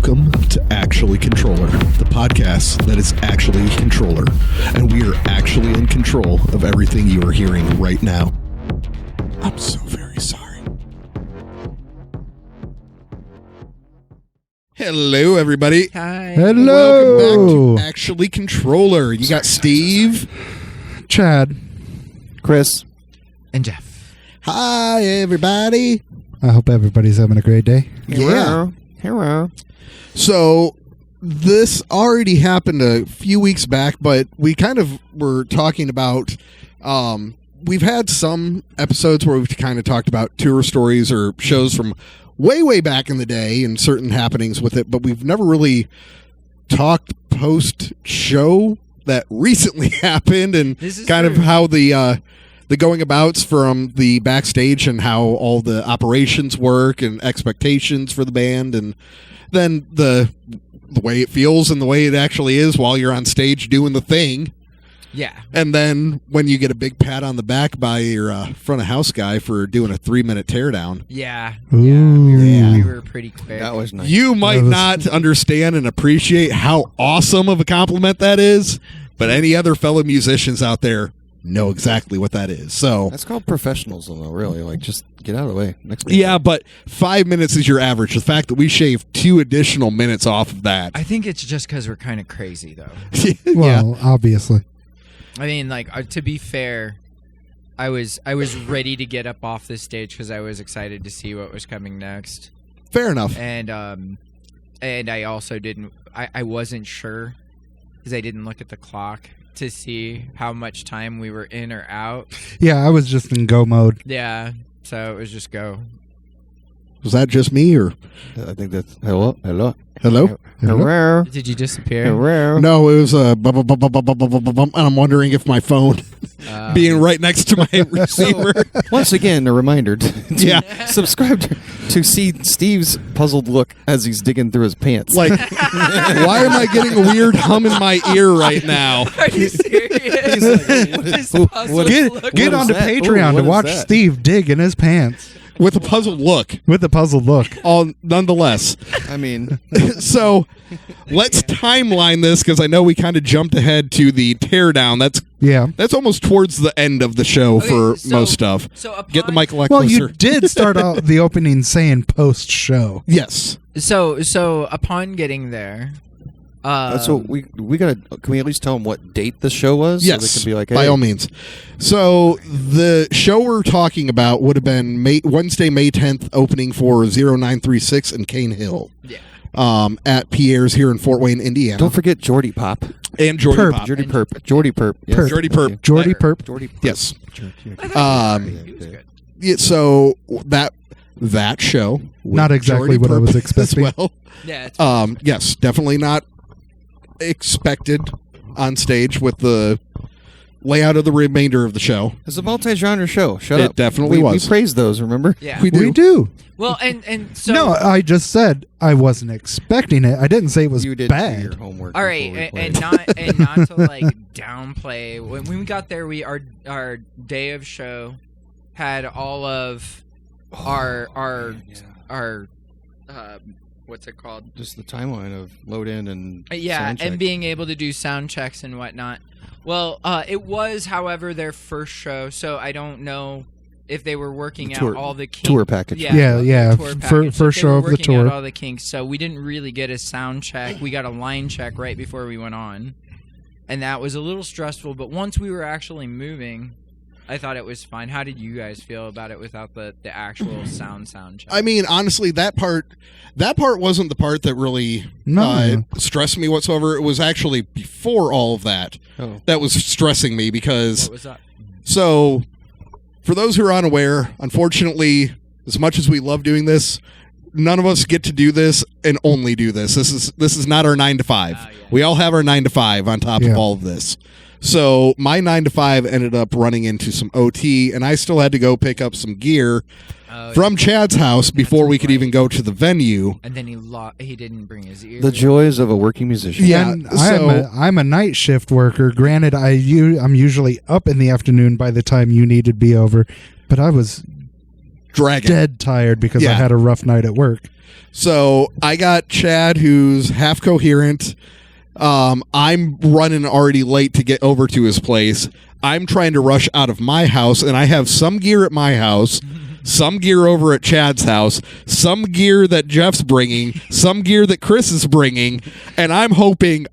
Welcome to Actually Controller, the podcast that is actually Controller, and we are actually in control of everything you are hearing right now. I'm so very sorry. Hello, everybody. Hi. Welcome back to Actually Controller. You got Steve, Chad, Chris, And Jeff. Hi, everybody. I hope everybody's having a great day. Yeah. Hello. So this already happened a few weeks back, but we kind of were talking about, we've had some episodes where we've kind of talked about tour stories or shows from way back in the day and certain happenings with it, but we've never really talked post-show that recently happened and kind of how the going abouts from the backstage and how all the operations work and expectations for the band, and then the way it feels and the way it actually is while you're on stage doing the thing. Yeah. And then when you get a big pat on the back by your front of house guy for doing a 3-minute teardown. Yeah. Ooh. We were pretty quick. That was nice. You might not understand and appreciate how awesome of a compliment that is, but any other fellow musicians out there know exactly what that is. So That's called professionalism, though, really. Like, just get out of the way. Next yeah, but 5 minutes is your average. The fact that we shaved 2 additional minutes off of that. I think it's just because we're kind of crazy, though. Well, obviously. I mean, like, to be fair, I was ready to get up off this stage because I was excited to see what was coming next. Fair enough. And I also didn't. I wasn't sure because I didn't look at the clock to see how much time we were in or out. Yeah, I was just in go mode. Yeah, so it was just go. Was that just me or I think that's... Hello? hello? Hello? Did you disappear? Hello? No, it was and I'm wondering if my phone being right next to my receiver. Once again, a reminder to subscribe to see Steve's puzzled look as he's digging through his pants. Like, why am I getting a weird hum in my ear right now? Are you serious? He's like, This what- puzzle what- Get look- What onto is that? Patreon Ooh, what to is watch that? Steve dig in his pants With a puzzled look. with a puzzled look. Nonetheless. I mean, So let's timeline this because I know we kind of jumped ahead to the teardown. That's almost towards the end of the show for most stuff. So Get the mic a lot Well, closer. you did start out the opening saying post-show. Yes. So upon getting there, that's what we gotta... Can we at least tell them what date the show was? Yes, So they can be like, hey, by all means. So the show we're talking about would have been Wednesday, May 10th, opening for 0936 and Cane Hill. Yeah. At Pierre's here in Fort Wayne, Indiana. Don't forget Jordy Pop. And Jordy Perp. Pop. Jordy Perp. Jordy Perp. Yes. Perp. Jordy Perp. Jordy Perp. Jordy Perp. Yes. He was good. Yeah, so that show. with Not exactly Jordy what I Perp was expecting. As well. Yeah. It's Yes, definitely not expected on stage with the layout of the remainder of the show. It's a multi-genre show. Shut It up. definitely was. We praised those, remember? yeah. We do. We do. Well, and so No, I just said I wasn't expecting it. I didn't say it was You did do bad. your homework. all right, before we and played. not to like downplay. When we got there, our day of show had all of our what's it called? Just the timeline of load in and Yeah, sound check. and being able to do sound checks and whatnot. Well, it was, however, their first show, so I don't know if they were working The out tour- all the kinks. tour package. Yeah, the tour First package. If they show were of the working out tour. all the kinks, so we didn't really get a sound check. We got a line check right before we went on, and that was a little stressful. But once we were actually moving, I thought it was fine. How did you guys feel about it without the actual sound check? I mean, honestly, that part wasn't the part that really stressed me whatsoever. It was actually before all of that that was stressing me because. What was that? So, for those who are unaware, unfortunately, as much as we love doing this, none of us get to do this and only do this. This is not our 9 to 5. Yeah. We all have our 9 to 5 on top of Yeah. all of this. So my 9 to 5 ended up running into some OT, and I still had to go pick up some gear from Chad's house before we could even go to the venue. And then he didn't bring his ear. The joys of a working musician. Yeah, And so- I'm a night shift worker. Granted, I'm usually up in the afternoon by the time you need to be over, but I was dragging. dead tired because I Yeah. had a rough night at work. So I got Chad, who's half coherent. I'm running already late to get over to his place. I'm trying to rush out of my house, and I have some gear at my house, some gear over at Chad's house, some gear that Jeff's bringing, some gear that Chris is bringing, and I'm hoping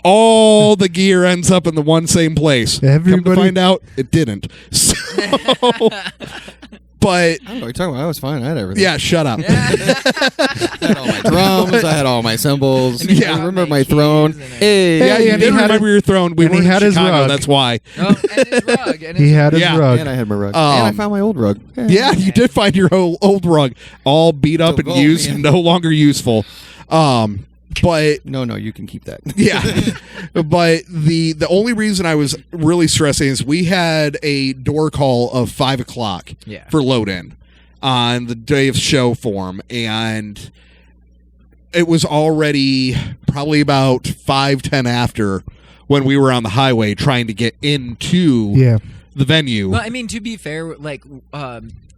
all the gear ends up in the one same place. Come Everybody- to find out, it didn't. So, but I don't know what you're talking about. I was fine. I had everything. yeah, shut up. I had all my drums. I had all my cymbals. And he Yeah. had I remember all my the throne. keys and Hey, Yeah, Hey, you and did he had remember a- your throne. We and were he in had his Chicago, rug. that's why. Oh, and his rug. And He his had his Yeah. rug. And I had my rug. Um, and I found my old rug. Yeah, you did find your old rug, all beat up and Oh, used, man. no longer useful. But No, you can keep that. yeah, but the only reason I was really stressing is we had a door call of 5:00 Yeah. for load in on the day of show form, and it was already probably about 5:10 after when we were on the highway trying to get into Yeah. the venue. Well, I mean, to be fair, like,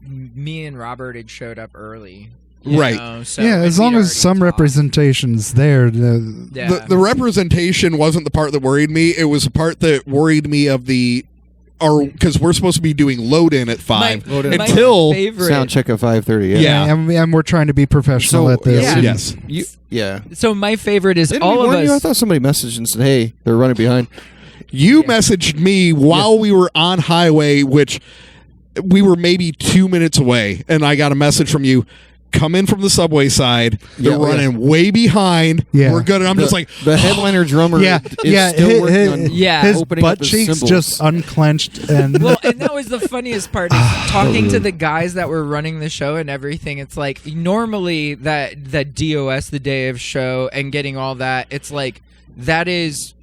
me and Robert had showed up early. you Right. know, so Yeah, as we'd long as already some talked. representation's there. Yeah. The representation wasn't the part that worried me. It was the part that worried me of because we're supposed to be doing load in at 5 Load in. my until favorite. Sound check at 5:30. Yeah. And we're trying to be professional at this. yeah. and- yes. Yeah. So my favorite is Didn't all we of warn us. you? I thought somebody messaged and said, "Hey, they're running behind." You Yeah. messaged me while we were on highway, which we were maybe 2 minutes away, and I got a message from you. Come in from the subway side. They're Yeah, oh, yeah. running way behind. Yeah. We're good. And I'm just like, the headliner drummer. Yeah, is yeah, still working on Yeah. his opening butt up his cheeks cymbals. just unclenched and Well, and that was the funniest part is talking to the guys that were running the show and everything. It's like normally that DOS, the day of show, and getting all that. It's like that is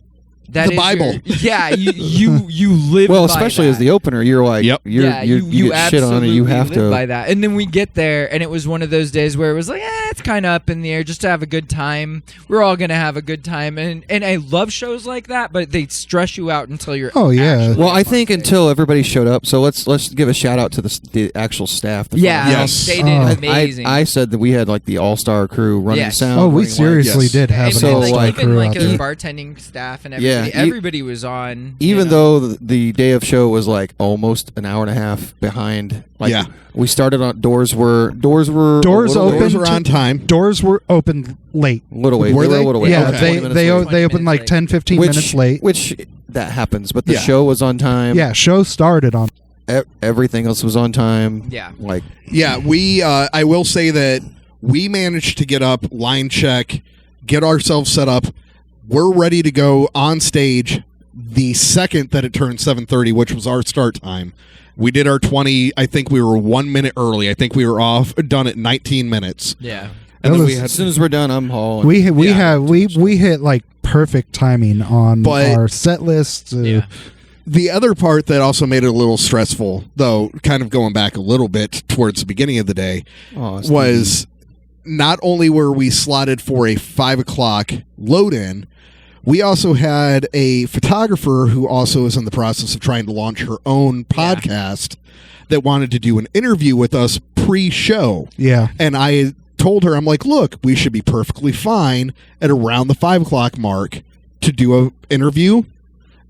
The your- Bible. yeah, you live. Well, by especially that. as the opener, you're like, Yep. you're, Yeah, you get shit on, and you absolutely have live to. by that. And then we get there, and it was one of those days where it was like, it's kind of up in the air, just to have a good time. We're all gonna have a good time, and I love shows like that, but they stress you out until you're. Oh, yeah. actually Well, I on think stage. until everybody showed up. So let's give a shout out to the actual staff. The Yeah, front Yes. they did Oh. amazing. I said that we had like the all-star crew running Yes. sound. oh, we running seriously Yes. did have and, an So, and, all-star like, even crew like out the there. bartending staff and Yeah, everybody, everybody was on. Even you know. though the day of show was like almost an hour and a half behind. Like, Yeah. we started on doors were Doors a little open. late. doors are on time. Doors were open late. A little late. Were They were they? a little late. Yeah, Okay. 20 they minutes they late. they opened 20 like minutes 10, 15 minutes late. Which that happens, but the Yeah. show was on time. Yeah, show started on. Everything else was on time. Yeah. Like, Yeah, we. I will say that we managed to get up, line check, get ourselves set up. We're ready to go on stage the second that it turned 7:30, which was our start time. We did our 20. I think we were 1 minute early. I think we were done at 19 minutes. Yeah. And That then was- we had as soon as we're done, I'm hauling. We hit like perfect timing on But- our set list. Yeah. the other part that also made it a little stressful, though, kind of going back a little bit towards the beginning of the day, was not only were we slotted for a 5:00 load in, we also had a photographer who also is in the process of trying to launch her own podcast that wanted to do an interview with us pre-show. Yeah. And I told her, I'm like, look, we should be perfectly fine at around the 5:00 mark to do an interview.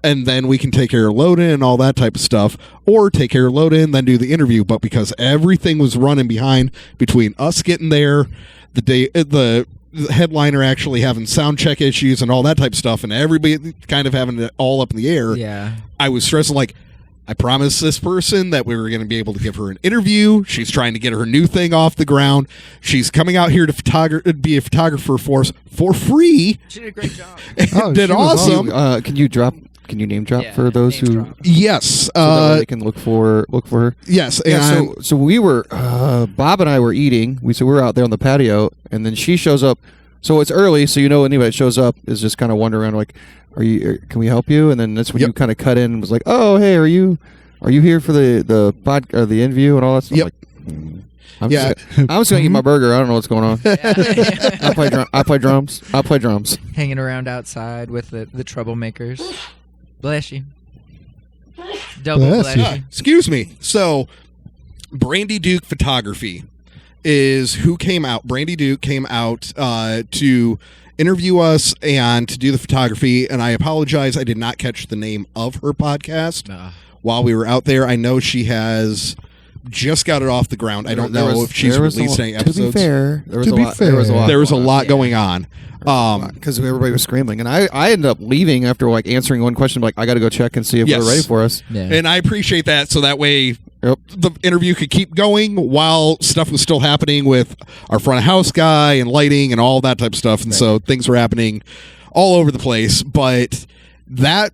And then we can take care of load in and all that type of stuff, or take care of load in, then do the interview. But because everything was running behind between us getting there, the headliner actually having sound check issues and all that type of stuff, and everybody kind of having it all up in the air, Yeah. I was stressing like, I promised this person that we were going to be able to give her an interview. She's trying to get her new thing off the ground. She's coming out here to be a photographer for us for free. She did a great job. And Oh, did she was awesome. Can you name drop Yeah, for those name who drop. Yes. so that way they can look for her? Yes. And Yeah, so we were Bob and I were eating. We were out there on the patio, and then she shows up. So it's early, so anybody that shows up is just kind of wandering around like, can we help you? And then that's when Yep. you kind of cut in and was like, oh, hey, are you here for the pod or the interview and all that stuff? Yep. I'm Yeah. just gonna eat my burger. I don't know what's going on. I play drums. I play drums. Hanging around outside with the troublemakers. Bless you. Double Bless bless you. you. excuse me. So Brandy Duke Photography is who came out. Brandy Duke came out to interview us and to do the photography, and I apologize, I did not catch the name of her podcast while we were out there. I know she has just got it off the ground. I don't know if she's released any episodes. To be fair, there was a lot going on. Because everybody was scrambling, and I ended up leaving after like answering one question, like I got to go check and see if they're ready for us. Yeah. And I appreciate that. So that way, the interview could keep going while stuff was still happening with our front of house guy and lighting and all that type of stuff. And so things were happening all over the place. But that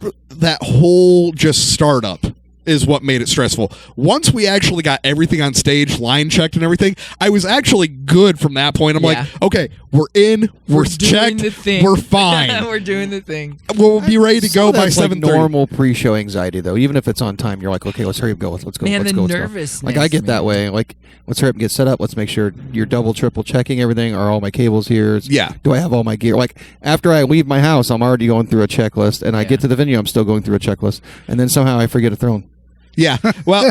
whole just startup is what made it stressful. Once we actually got everything on stage, line checked and everything, I was actually good from that point. I'm like, okay, we're in, we're checked, we're fine. We're doing the thing. We'll be ready to go by 7:30. Like normal pre-show anxiety, though. Even if it's on time, you're like, okay, let's hurry up, go. Let's go. Man, let's the go. nervousness. Like I get that way. Like, let's hurry up and get set up. Let's make sure you're double, triple checking everything. Are all my cables here? Yeah. Do I have all my gear? Like after I leave my house, I'm already going through a checklist, and I get to the venue, I'm still going through a checklist, and then somehow I forget a throne. Yeah. Well,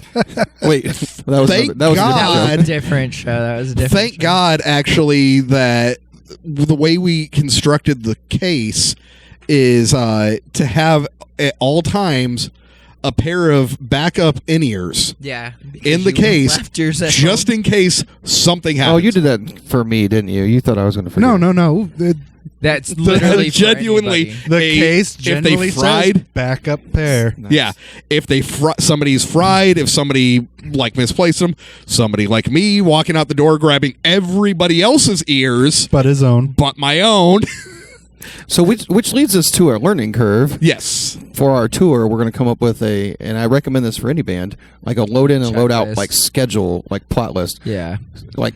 wait. That was a different show. That was a different Thank show. God, actually, that the way we constructed the case is to have at all times a pair of backup in-ears. Yeah. In the case, just in case something happens. Oh, you did that for me, didn't you? You thought I was going to forget. No. That's literally genuinely the case generally if they fried says backup pair. Nice. Yeah, if they somebody's fried, if somebody like misplaced them, somebody like me walking out the door grabbing everybody else's ears but his own, but my own. So which leads us to our learning curve. Yes. For our tour, we're going to come up with and I recommend this for any band, like a load in and load out like schedule, like plot list. Yeah. Like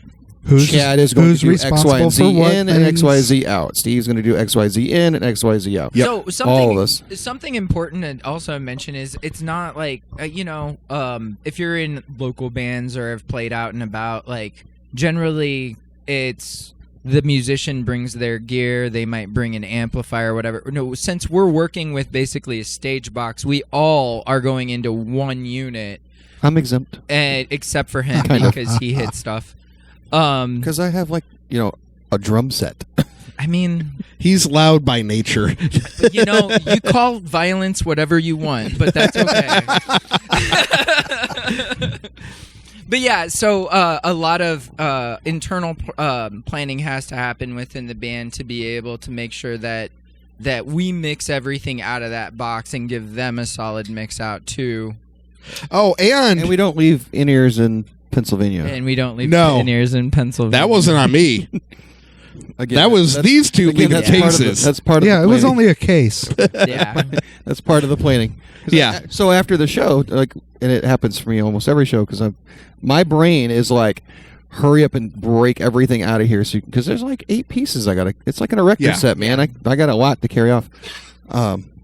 Chad is going to do X, Y, and Z in and X, Y, Z out. Steve's going to do X, Y, Z in and X, Y, Z out. Yep. So all of us. Something important to also mention is it's not like if you're in local bands or have played out and about, like generally it's the musician brings their gear. They might bring an amplifier or whatever. No, since we're working with basically a stage box, we all are going into one unit. I'm exempt, except for him because he hits stuff. Because I have a drum set. I mean, he's loud by nature. You call violence whatever you want, but that's okay. But yeah, so a lot of internal planning has to happen within the band to be able to make sure that we mix everything out of that box and give them a solid mix out too. Oh, and we don't leave in-ears in Pennsylvania. And we don't leave in-ears in Pennsylvania. That wasn't on me. Again, that was these two leaving cases. That's part of the planning. It was only a case. Yeah. That's part of the planning. Yeah. So after the show, and it happens for me almost every show, because my brain is like, hurry up and break everything out of here, because there's like 8 pieces I gotta. It's like an erector set, man. I got a lot to carry off.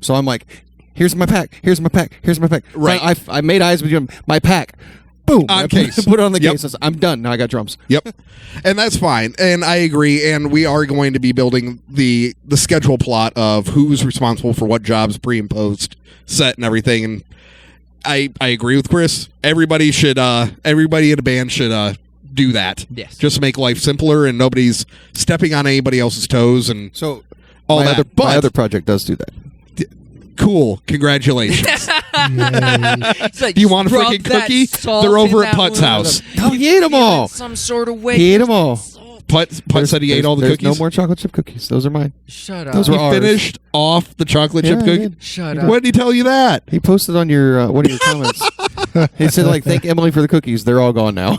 So I'm like, here's my pack. Here's my pack. Here's my pack. Right. I made eyes with you. My pack. Boom. On case. Put it on the case. I'm done. Now I got drums. Yep. And that's fine. And I agree. And we are going to be building the schedule plot of who's responsible for what jobs, pre and post set and everything. And I agree with Chris. Everybody in a band should do that. Yes. Just to make life simpler and nobody's stepping on anybody else's toes and so all my that. My other project does do that. Cool. Congratulations. Like, do you want a freaking cookie? They're over at Putt's house. No, he ate them all. Some sort of way. He ate them all. Putt said he ate all the there's cookies. No more chocolate chip cookies. Those are mine. Shut up. Those were ours. Finished off the chocolate chip cookie. Shut up. When did he tell you that? He posted on your one of your comments. He said, thank Emily for the cookies. They're all gone now.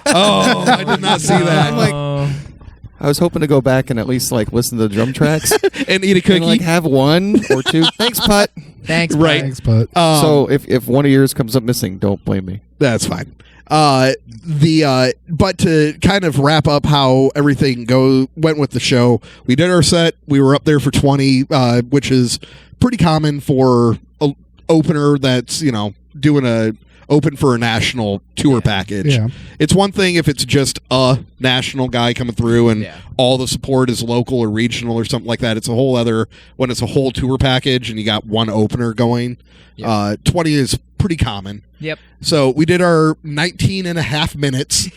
Oh, I did not see that. I'm like, I was hoping to go back and at least listen to the drum tracks and eat a cookie. And have 1 or 2. Thanks, Putt. Thanks, right. Thanks, Putt. So if one of yours comes up missing, don't blame me. That's fine. But to kind of wrap up how everything went with the show, we did our set. We were up there for 20, which is pretty common for an opener that's doing a open for a national tour package. Yeah. It's one thing if it's just a national guy coming through and all the support is local or regional or something like that. It's a whole other when it's a whole tour package and you got one opener going. 20 is pretty common. Yep. So we did our 19 and a half minutes,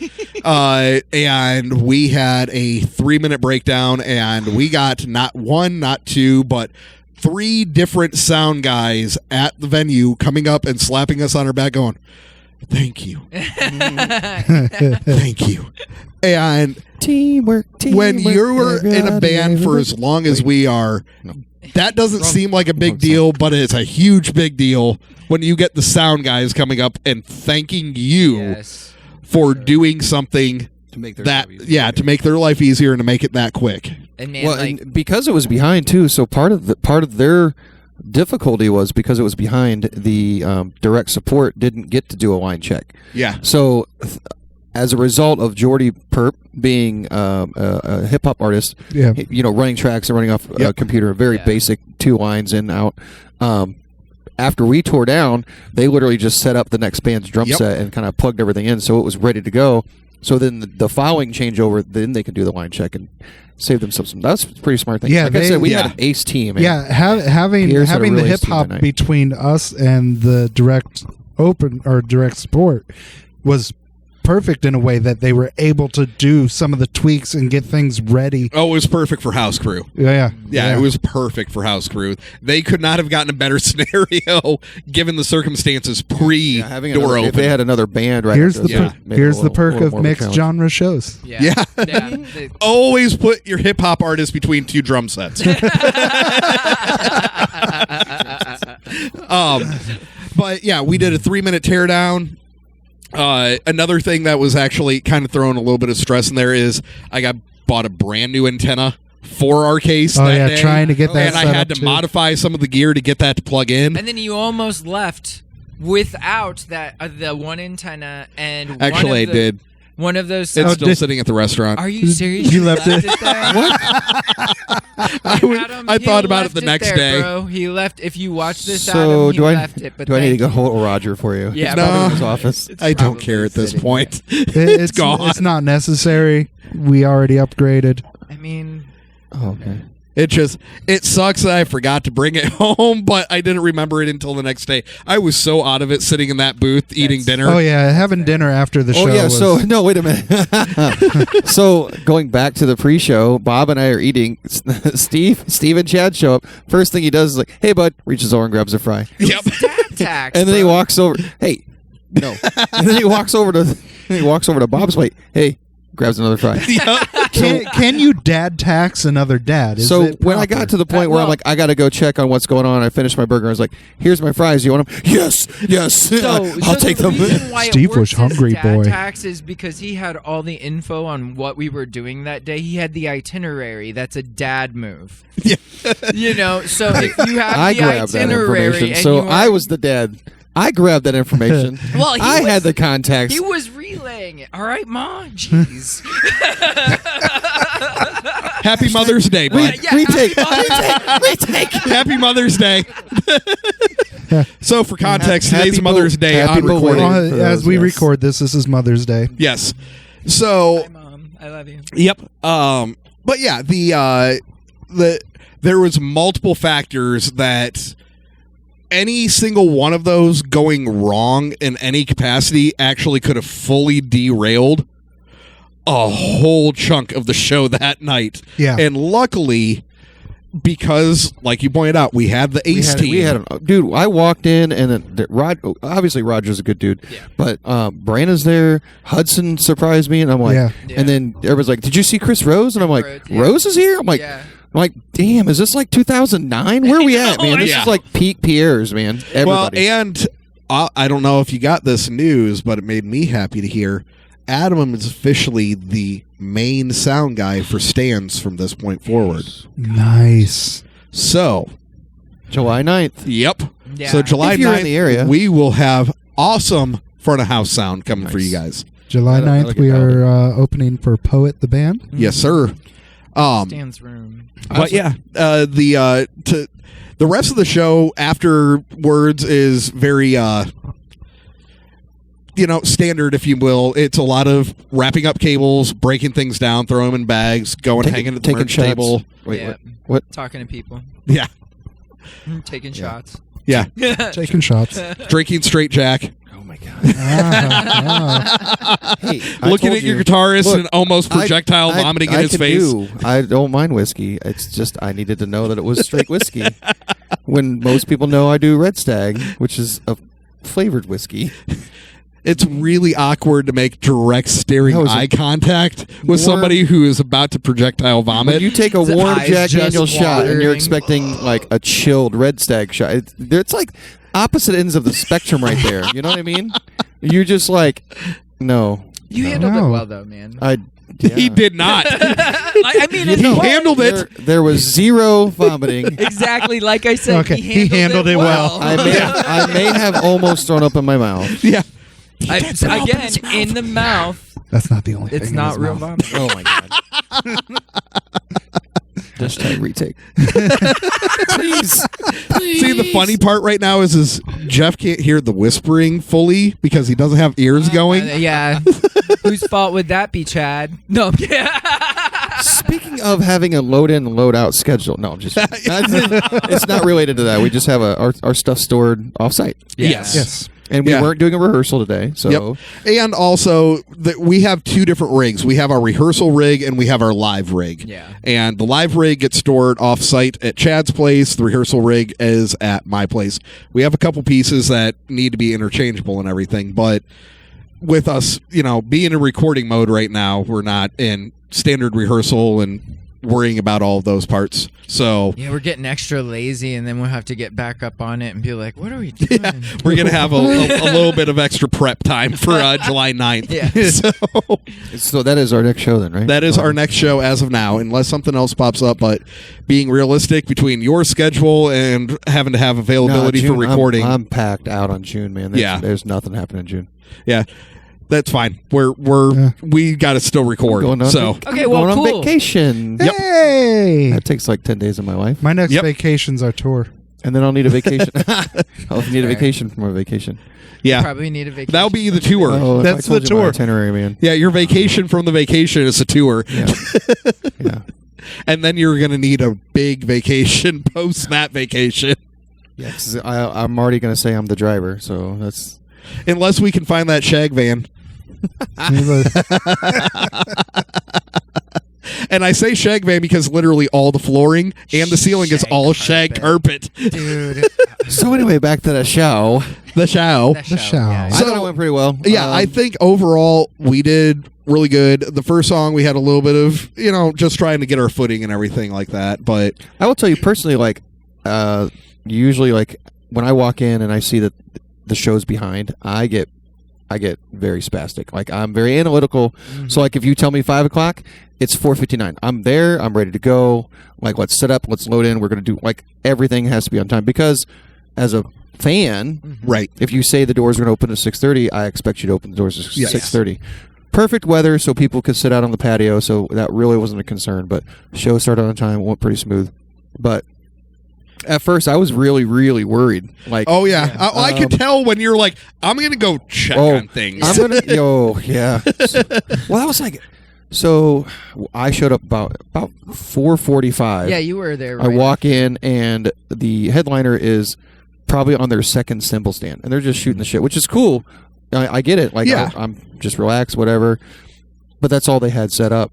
and we had a 3-minute breakdown, and we got not one, not two, but 3 different sound guys at the venue coming up and slapping us on our back going, thank you. Thank you. And Teamwork. when you're in a band for as long as we are, that doesn't seem like a big deal, but it's a huge big deal when you get the sound guys coming up and thanking you Yes. for doing something to make their that, life easier. to make their life easier and to make it that quick. And man, Well, like, and because it was behind too, so part of their difficulty was because it was behind, the direct support didn't get to do a line check. Yeah. So as a result of Jordy Perp being a hip hop artist, Yeah. running tracks and running off a Yep. computer, very Yeah. basic 2 lines in out. After we tore down, they literally just set up the next band's drum Yep. set and kind of plugged everything in, so it was ready to go. So then the following changeover, then they can do the line check and save themselves some. That's a pretty smart thing. Yeah, like I said, we yeah. had an ace team. Man. Yeah, having Pierce had a the really hip steamy hop night. between us and the direct open or direct support was perfect in a way that they were able to do some of the tweaks and get things ready. Oh, it was perfect for House Crew. Yeah, Yeah, it was perfect for House Crew. They could not have gotten a better scenario given the circumstances Having door another, open. if they had another band right Here's after the that, per- made it here's a the little- perk little of more of a mixed challenge. genre shows. Yeah. they- Always put your hip hop artist between 2 drum sets. But yeah, we did a 3-minute teardown. Another thing that was actually kind of throwing a little bit of stress in there is I bought a brand new antenna for our case. Oh that yeah, day, trying to get that and I set had up to too. modify some of the gear to get that to plug in. and then you almost left without that the one antenna and Actually, I did. one of those. It's Oh, still sitting at the restaurant. Are you serious? You left it? there? What? I He thought about it left the next there, day. Bro. He left. If you watch this, So Adam, he do I? left it. But Do I need to thank go hold Roger for you? Yeah, No. Probably in his office. It's I don't probably care at this sitting point. It's gone. It's not necessary. We already upgraded. I mean, Oh, okay. It sucks that I forgot to bring it home, but I didn't remember it until the next day. I was so out of it sitting in that booth eating dinner. Oh yeah, having dinner after the show. Oh yeah. was, So no, wait a minute. So going back to the pre-show, Bob and I are eating. Steve and Chad show up. First thing he does is like, "Hey, bud," reaches over and grabs a fry, Yep. dad tax. and then he bro. walks over. Hey, no. And then he walks over to Bob's plate. Hey, grabs another fry. can you dad tax another dad? Is So it when I proper? got to the point where I'm well- like, I got to go check on what's going on, I finished my burger. I was like, "Here's my fries. You want them?" Yes. I'll take the them. reason why it Steve was works as hungry, dad boy. Tax is because he had all the info on what we were doing that day. He had the itinerary. That's a dad move. Yeah. So if you have I the grabbed that itinerary, information. and So you were, I was the dad. I grabbed that information. Well, he I was- had the contacts. he was relaying it. All right, Ma. Jeez. Happy Mother's Day, bud. Yeah, retake. happy Happy Mother's Day. So for context, Happy today's Mother's Day happy on recording. belated. for as those, we yes. record this is Mother's Day. Yes. So Hi, Mom. I love you. Yep. But yeah, there was multiple factors that any single one of those going wrong in any capacity actually could have fully derailed a whole chunk of the show that night. Yeah. And luckily, because like you pointed out, we had the ace team. We had dude. I walked in and then obviously Roger's a good dude, Yeah. but Brandon's there. Hudson surprised me, and I'm like, Yeah. and then everybody's like, "Did you see Chris Rose?" And I'm like, Rose, yeah. "Rose is here." I'm like, Yeah. I'm like, damn, is this like 2009? Where are we at, man? This Yeah. is like peak Pierre's, man. Everybody. Well, and I don't know if you got this news, but it made me happy to hear Adam is officially the main sound guy for stands from this point forward. Nice. So, July 9th. yep. Yeah. So July If you're 9th, in the area. we will have awesome front of house sound coming for Nice. you guys. July That'll 9th, get we dialed are opening for Poet the Band. Yes, sir. Stan's room. But yeah, the rest of the show afterwards is very standard, if you will. It's a lot of wrapping up cables, breaking things down, throwing them in bags, going hanging at the taking merch shots. table. Wait, Yeah. what? Talking to people. Yeah. Taking Yeah. shots. Yeah. Taking shots. Drinking straight Jack. Oh my god. Hey, Looking at your guitarist and almost projectile vomiting in his face. I don't mind whiskey. It's just I needed to know that it was straight whiskey. When most people know I do Red Stag, which is a flavored whiskey. It's really awkward to make direct staring eye contact with somebody who is about to projectile vomit. When you take a His warm eyes Jack just Daniel's shot and you're watering. expecting like a chilled Red Stag shot, it's like opposite ends of the spectrum right there. You know what I mean? You're just like, no. You handled it well, though, man. He did not. I mean, it's He fun. handled it. There was zero vomiting. Exactly, like I said. Okay, he handled it well. I may have almost thrown up in my mouth. Yeah. Again, in the mouth, That's not the only thing. it's in not his real mouth. vomit. Oh my god. Just take retake. Please. See, the funny part right now is Jeff can't hear the whispering fully because he doesn't have ears going. Yeah. Whose fault would that be, Chad? No. Speaking of having a load in and load out schedule, no, I'm just it's not related to that. We just have our stuff stored offsite. Yes. Yes. And we weren't doing a rehearsal today, so Yep. And also, we have two different rigs. We have our rehearsal rig and we have our live rig. Yeah. And the live rig gets stored off-site at Chad's place. The rehearsal rig is at my place. We have a couple pieces that need to be interchangeable and everything, but with us, being in recording mode right now, we're not in standard rehearsal and worrying about all of those parts. So Yeah, we're getting extra lazy, and then we'll have to get back up on it and be like, what are we doing? yeah, we're going to have a little bit of extra prep time for July 9th. Yeah. so that is our next show then, right? That is our next show as of now, unless something else pops up. But being realistic between your schedule and having to have availability June, for recording. I'm packed out on June, man. There's nothing happening in June. Yeah. That's fine. We got to still record. Going on Okay, well, going on cool. vacation. Yep. Hey! That takes like 10 days of my life. My next Yep. vacation's our tour. And then I'll need a vacation. I'll need a vacation from our vacation. Yeah. Probably need a vacation. That'll be the tour. Oh, if That's I told the you my tour. itinerary, man. Yeah, your vacation from the vacation is a tour. Yeah. Yeah. And then you're going to need a big vacation post that vacation. Yeah, 'cause I'm already going to say I'm the driver, so that's... Unless we can find that shag van. And I say shag van because literally all the flooring and the ceiling is Shag all shag carpet. Dude. So anyway, back to the show. The show. The show. I thought it went pretty well. Yeah, I think overall we did really good. The first song we had a little bit of, just trying to get our footing and everything like that. But I will tell you personally, like, usually, like, when I walk in and I see that the show's behind, I get very spastic. Like, I'm very analytical. Mm-hmm. So, like, if you tell me 5 o'clock, it's 4:59. I'm there. I'm ready to go. Like, let's set up. Let's load in. We're going to do, like, everything has to be on time. Because as a fan, right. if you say the doors are going to open at 6:30, I expect you to open the doors at Yes. 6:30. Perfect weather so people could sit out on the patio. So that really wasn't a concern. But the show started on time. Went pretty smooth. But at first, I was really, really worried. Like, Oh, yeah. I could tell when you're like, I'm going to go check on things. I'm gonna, yeah. Well, that was like, so I showed up about 4:45. Yeah, you were there. I Right? walk in and the headliner is probably on their second cymbal stand, and they're just shooting the shit, which is cool. I get it. Like, Yeah. I'm just relaxed, whatever. But that's all they had set up.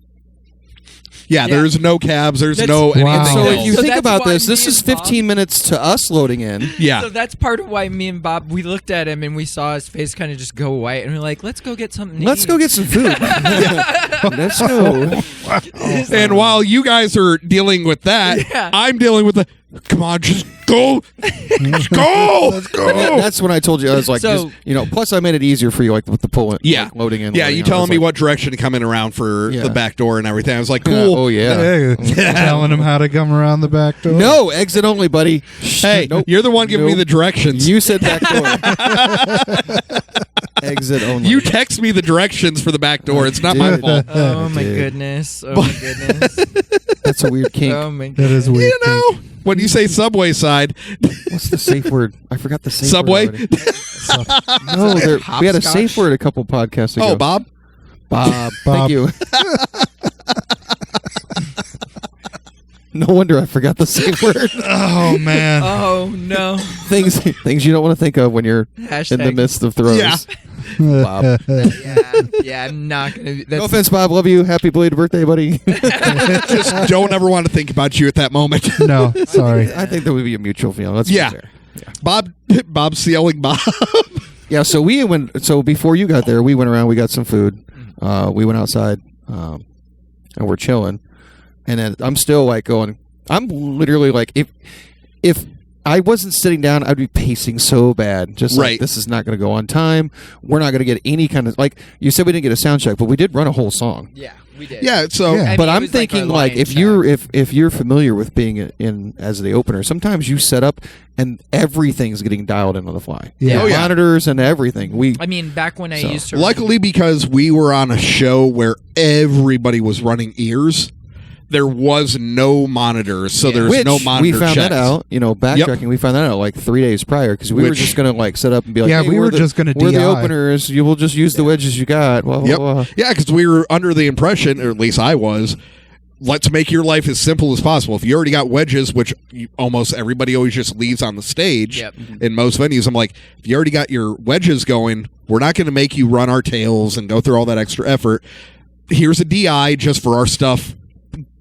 Yeah, there's no cabs. There's That's- no anything Wow. So else. if you So think that's about why this, this me is and Bob- 15 minutes to us loading in. Yeah. So that's part of why me and Bob, we looked at him and we saw his face kind of just go white, and we're like, let's go get something to Let's eat. go get some food. Let's go. And while you guys are dealing with that, Yeah. I'm dealing with the, come on, just go. Just go. Let's go. That's when I told you I was like, So- just, plus I made it easier for you, like with the pulling, Yeah. like loading in. Yeah, loading you out. I telling was me like, what direction to come in around for Yeah. the back door and everything. I was like, yeah, cool. oh yeah. Telling him how to come around the back door. No, exit only, buddy. Hey, Nope. you're the one giving me Nope. the directions. You said back door. Exit only. You text me the directions for the back door. It's not my Dude. fault. Oh my Dude. goodness. Oh my goodness. That's a weird kink. Oh my That goodness. is weird. You know, when you say subway side, What's the safe word? I forgot the safe Subway? word. No, we had a safe Hopscotch? word a couple podcasts ago. Oh, Bob. Bob. Bob. Thank you. No wonder I forgot the safe word. Oh man. Oh no! things you don't want to think of when you're in the Hashtag. midst of throws. Yeah. Bob. Yeah, I'm not gonna. That's, No offense, Bob. Love you. Happy belated birthday, buddy. Just don't ever want to think about you at that moment. No, sorry. I think there would be a mutual feeling. Let's be Yeah. fair. Yeah. Bob's yelling Bob. Yeah. So we went. So before you got there, we went around. We got some food. We went outside, and we're chilling. And then I'm still like going. I'm literally like if I wasn't sitting down, I'd be pacing so bad. Just like, Right. this is not going to go on time. We're not going to get any kind of, like, you said we didn't get a sound check, but we did run a whole song. yeah, we did. Yeah, so Yeah. I mean, But it I'm was thinking, like, our like, if line you're check. if you're familiar with being in as the opener, sometimes you set up and everything's getting dialed in on the fly. Yeah. Oh, yeah. Monitors and everything. I mean, back when I So, used to. luckily because we were on a show where everybody was running ears, there was no monitors, so Yeah. there's Which no monitor we found checks. that out, backtracking. We found that out like 3 days prior because we were Which- just gonna like set up and be like, Yeah, hey, we were the- just gonna we're the DI. openers. You will just use the wedges you got. Blah, blah, Yep. blah. Yeah, because we were under the impression, or at least I was, let's make your life as simple as possible. If you already got wedges, which almost everybody always just leaves on the stage Yep. in most venues, I'm like, if you already got your wedges going, we're not going to make you run our tails and go through all that extra effort. Here's a DI just for our stuff.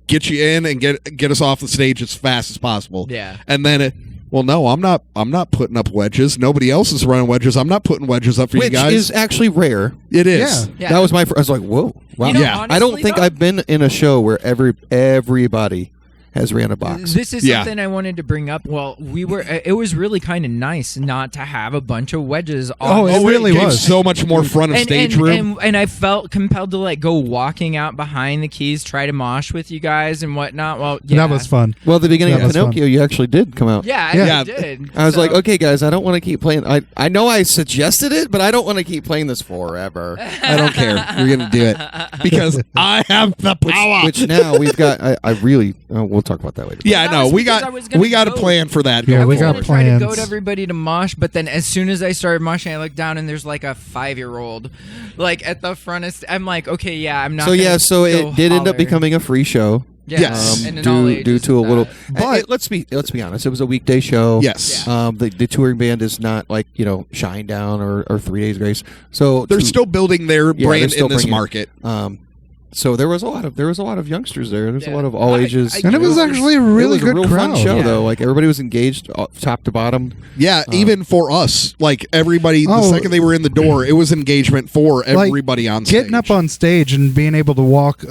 Get you in and get us off the stage as fast as possible. Yeah. And then well, no, I'm not putting up wedges. Nobody else is running wedges. I'm not putting wedges up for you Which guys. is actually rare. It is. Yeah. Yeah. That was my. I was like, whoa, wow. You know, Yeah. honestly, I don't think though, I've been in a show where everybody has ran a box. This is Yeah. something I wanted to bring up. Well, it was really kind of nice not to have a bunch of wedges on. Oh, it really gave was. so much more front of stage room. And I felt compelled to like go walking out behind the keys, try to mosh with you guys and whatnot. Well, yeah. That was fun. Well, at the beginning That of was fun. Pinocchio, you actually did come out. Yeah, Yeah. I did. I was So- like, okay, guys, I don't want to keep playing. I know I suggested it, but I don't want to keep playing this forever. I don't care. You're going to do it because I have the power. Which now we've got. I really. We'll talk about that later. Yeah, That no, was we because I got was gonna we got a go. plan for that. Yeah, going we I got was forward. gonna try to plans. goad everybody to mosh, but then as soon as I started moshing, I looked down and there's like a 5-year-old, like at the front. I'm like, okay, yeah, I'm not. So yeah, gonna so go it did end up holler. becoming a free show. Yeah, Yes. and in all due ages to a of little. that. But- let's be honest. It was a weekday show. Yes. Yeah. The touring band is not like Shine Down or 3 Days Grace. So They're still building their they're brand still in this bringing- market. So there was a lot of youngsters there. There's Yeah. a lot of all ages. And it was actually a really it was good a real crowd. fun show Yeah. though. Like everybody was engaged top to bottom. Yeah, even for us, like everybody, the Oh. second they were in the door, it was engagement for everybody on stage. Getting up on stage and being able to walk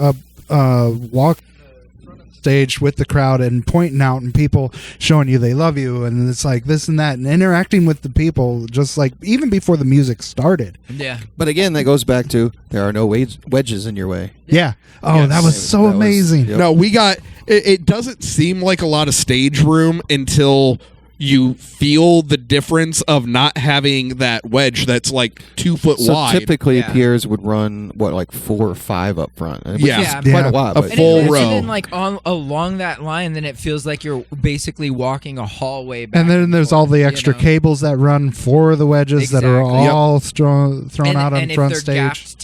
stage with the crowd and pointing out and people showing you they love you and it's like this and that and interacting with the people just like even before the music started. Yeah. But again, that goes back to there are no wedges in your way. Yeah. Oh, Yes. that was so That was- amazing. yep. No, we got. It doesn't seem like a lot of stage room until you feel the difference of not having that wedge that's like 2 foot So wide. typically, Yeah. Pierre's would run 4 or 5 up front. Which Yeah. is Yeah. quite Yeah. a lot. A but- full and row. then like along that line, then it feels like you're basically walking a hallway. Back And then there's all forth, the extra you know? cables that run for the wedges that are Exactly. all thrown out on and front if they're stage.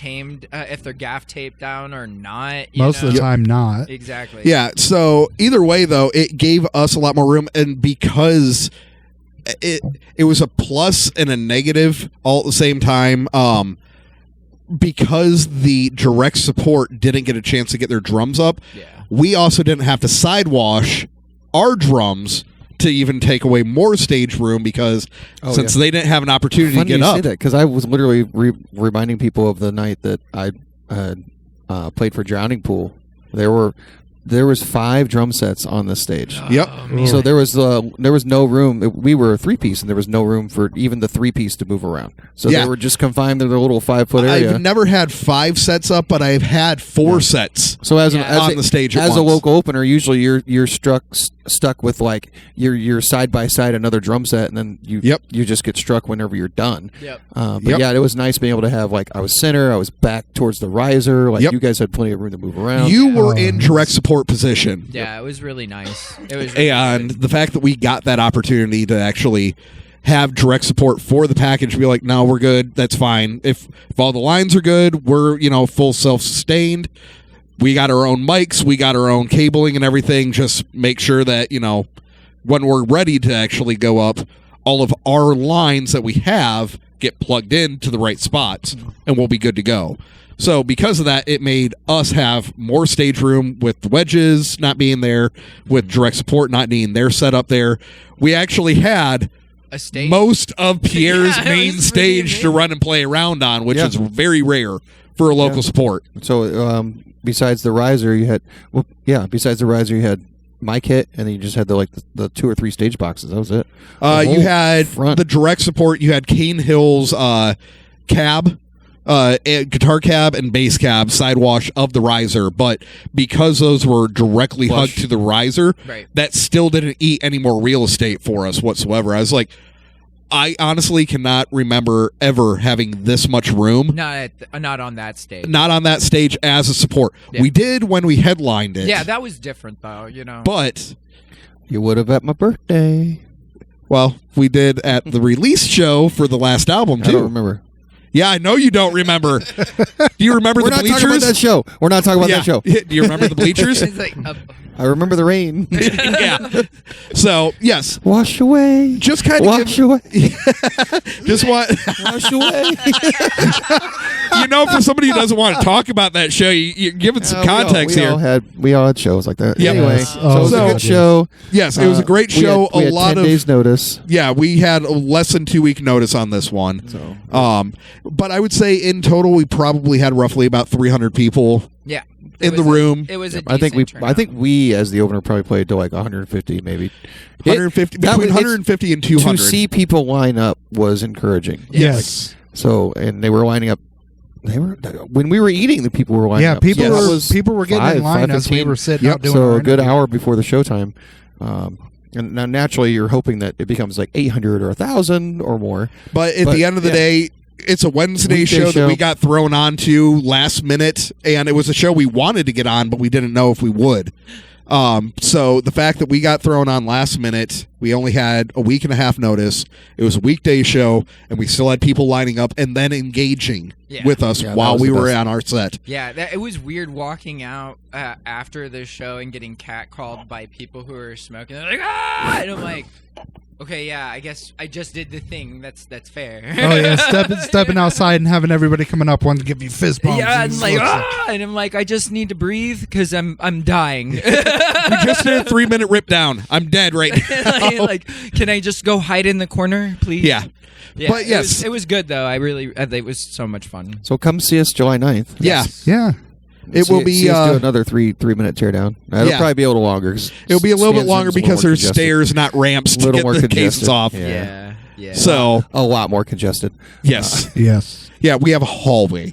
if they're gaff taped down or not. You Most know? of the time, not. Exactly. Yeah. So either way, though, it gave us a lot more room, and because it was a plus and a negative all at the same time. Because the direct support didn't get a chance to get their drums up, Yeah. we also didn't have to sidewash our drums to even take away more stage room because since they didn't have an opportunity Funny to get you up. say that because I was literally reminding people of the night that I played for Drowning Pool. There was 5 drum sets on the stage. Yep. Oh, man. So there was no room. We were a 3-piece, and there was no room for even the 3-piece to move around. So Yeah. they were just confined to their little 5-foot area. I've never had 5 sets up, but I've had 4 sets. So as Yeah. On the stage at as a once. local opener, usually you're stuck with like you're side by side another drum set, and then you just get struck whenever you're done. Yep. But Yep. yeah, it was nice being able to have like I was center, I was back towards the riser. Like Yep. you guys had plenty of room to move around. You were Oh. in direct support position. Yeah, it was really nice. It was. Really And good. the fact that we got that opportunity to actually have direct support for the package, be like, no, we're good. That's fine. If all the lines are good, we're full self-sustained. we got our own mics, we got our own cabling and everything. Just make sure that, when we're ready to actually go up, all of our lines that we have get plugged in to the right spots, and we'll be good to go. So because of that, it made us have more stage room with the wedges not being there, with direct support not being their setup there. We actually had a stage? most of Pierre's Yeah, it main was stage really to run and play around on, which Yeah. is very rare for a local support. So besides the riser, you had my kit, and then you just had the 2 or 3 stage boxes. That was it. You had front. the direct support. You had Cane Hill's cab, guitar cab and bass cab sidewash of the riser, but because those were directly Flush. hugged to the riser, Right. that still didn't eat any more real estate for us whatsoever. I was like, I honestly cannot remember ever having this much room. Not on that stage. Not on that stage as a support. Yeah. We did when we headlined it. Yeah, that was different though. But You would have at my birthday. well, we did at the release show for the last album I too. don't remember. Yeah, I know you don't remember. Do you remember We're the not bleachers? talking about that show. We're not talking about that show. Do you remember the bleachers? It's like, I remember the rain. Yeah. So yes, Wash away. just kind of Wash away. just want Wash away. for somebody who doesn't want to talk about that show, you're giving some context we here. all had shows like that. Yep. Anyway, Yes. so it was So- a good show. Yes, it was a great We show. had a lot 10 of days notice. yeah, we had a less than 2 week notice on this one. So But I would say in total we probably had roughly about 300 people yeah. in the room. It was a I think decent we as the opener probably played to like 150 maybe. 150 that between was- 150 and To 200. see people line up was encouraging. Yes. So and they were lining up. They were when we were eating. The people were lining Yeah, up. people So that were was people were getting in line as we 5:15. were sitting out doing So our a good interview. hour before the showtime. And now naturally you're hoping that it becomes like 800 or 1,000 or more. But at But, the end of the yeah. day, it's a Wednesday Weekday show that show. we got thrown onto last minute, and it was a show we wanted to get on, but we didn't know if we would. So the fact that we got thrown on last minute, we only had a week and a half notice. It was a weekday show, and we still had people lining up and then engaging Yeah. with us Yeah, that while was we the were best. on our set. Yeah, it was weird walking out after the show and getting catcalled by people who were smoking. They're like, ah! And I'm like, okay, yeah, I guess I just did the thing. That's fair. Oh yeah, stepping outside and having everybody coming up wanting to give you fist bumps. Yeah, and and like, looks ah! And I'm like, I just need to breathe because I'm dying. We just did a 3-minute rip down. I'm dead right now. like, can I just go hide in the corner, please? Yeah. Yeah, But yes. it was good though. It was so much fun. So come see us July 9th. Yeah. Yeah. It will be, See us do another 3-minute teardown. It'll yeah. probably be a little longer. 'Cause It'll be a little bit Stan's longer room's a little because more there's congested. stairs, not ramps, to Little get more the congested. cases off. Yeah. Yeah. So, A lot more congested. yes. Yes. Yeah, we have a hallway.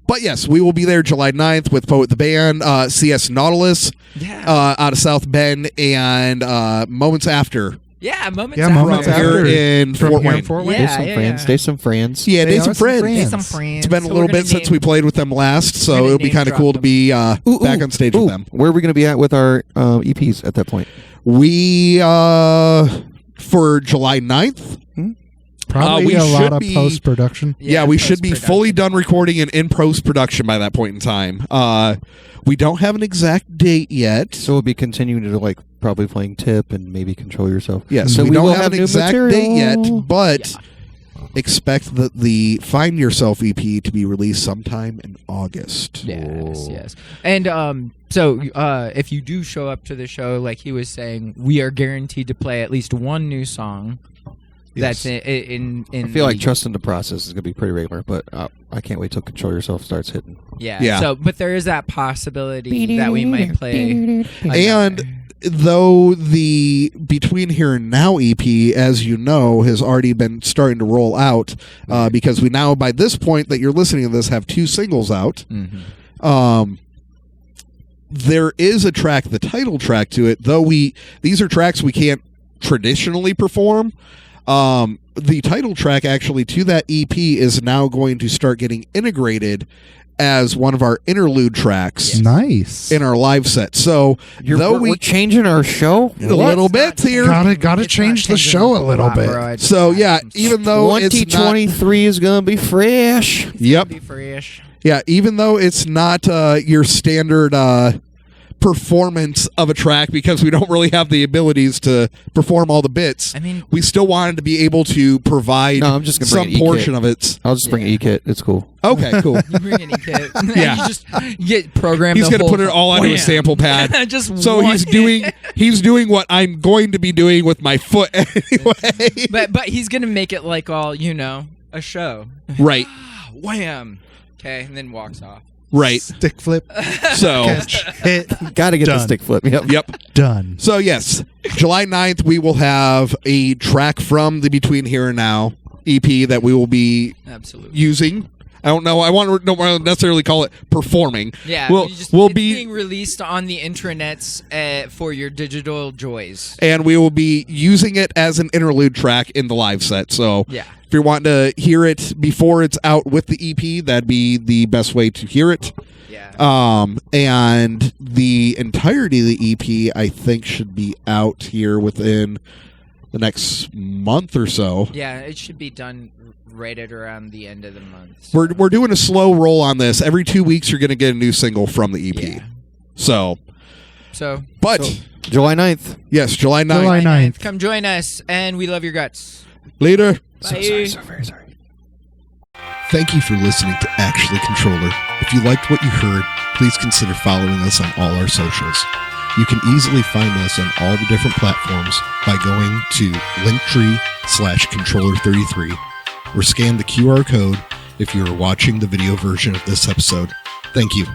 But yes, we will be there July 9th with Poet the Band, CS Nautilus yeah. out of South Bend, and Moments After Yeah, moments Yeah, after. Moments from here after. in From Fort here in Wayne. Fort Wayne. Yeah, Stay some yeah, friends. yeah. Stay some friends. Yeah, They they are some some friends. friends. Some friends. It's been a So little we're gonna bit since name- we played with them last, We're so gonna it'll be name kind of drop cool to them. be back on stage with them. Where are we going to be at with our EPs at that point? We, for July 9th, Probably we a lot should of be- post production. yeah, we should be post-production. fully done recording and in post-production by that point in time. We don't have an exact date yet. So we'll be continuing to like probably playing Tip and maybe Control Yourself. Yes, So we we don't will have have an new exact date material. yet, but expect the Find Yourself EP to be released sometime in August. Yes, yes. And so if you do show up to the show, like he was saying, we are guaranteed to play at least one new song. Yes. That's in I feel like trusting the process is going to be pretty regular, but I can't wait till Control Yourself starts hitting. Yeah. Yeah. So, but there is that possibility that we might play. And though the Between Here and Now EP, as you know, has already been starting to roll out, because we now, by this point that you're listening to this, have 2 singles out. Mm-hmm. There is a track, the title track to it, though these are tracks we can't traditionally perform. The title track actually to that EP is now going to start getting integrated as one of our interlude tracks Nice. in our live set. So though we're changing our show a little bit here. Gotta change the show a little bit. So yeah, even though it's not, 2023 is going to be fresh. yep. Be fresh. Yeah, even though it's not your standard performance of a track, because we don't really have the abilities to perform all the bits. I mean, we still wanted to be able to provide No, I'm just gonna some bring an portion e-kit. of it. I'll just bring an e-kit. It's cool. Okay, cool. you bring an e-kit. Yeah. You just get programmed. He's going to put it all onto a sample pad. just So one. he's doing what I'm going to be doing with my foot anyway. But he's gonna make it like all a show. Right. Wham. Okay, and then walks off. Right. Stick flip, So catch, hit, Got to get the Done. stick flip. Yep. yep. done. So yes, July 9th we will have a track from the Between Here and Now EP that we will be Absolutely. using. I don't know. Don't want to necessarily call it performing. Yeah, we'll it's be being released on the intranets for your digital joys. and we will be using it as an interlude track in the live set. So Yeah. if you're wanting to hear it before it's out with the EP, that'd be the best way to hear it. Yeah. And the entirety of the EP, I think, should be out here within the next month or so. Yeah, it should be done right at around the end of the month. So. We're doing a slow roll on this. Every 2 weeks, you're going to get a new single from the EP. Yeah. So, but July 9th. yes, July 9th. July 9th. Come join us, and we love your guts. Later. Bye. Very sorry. Thank you for listening to Actually Controller. If you liked what you heard, please consider following us on all our socials. You can easily find us on all the different platforms by going to linktree/controller33 or scan the QR code if you are watching the video version of this episode. Thank you.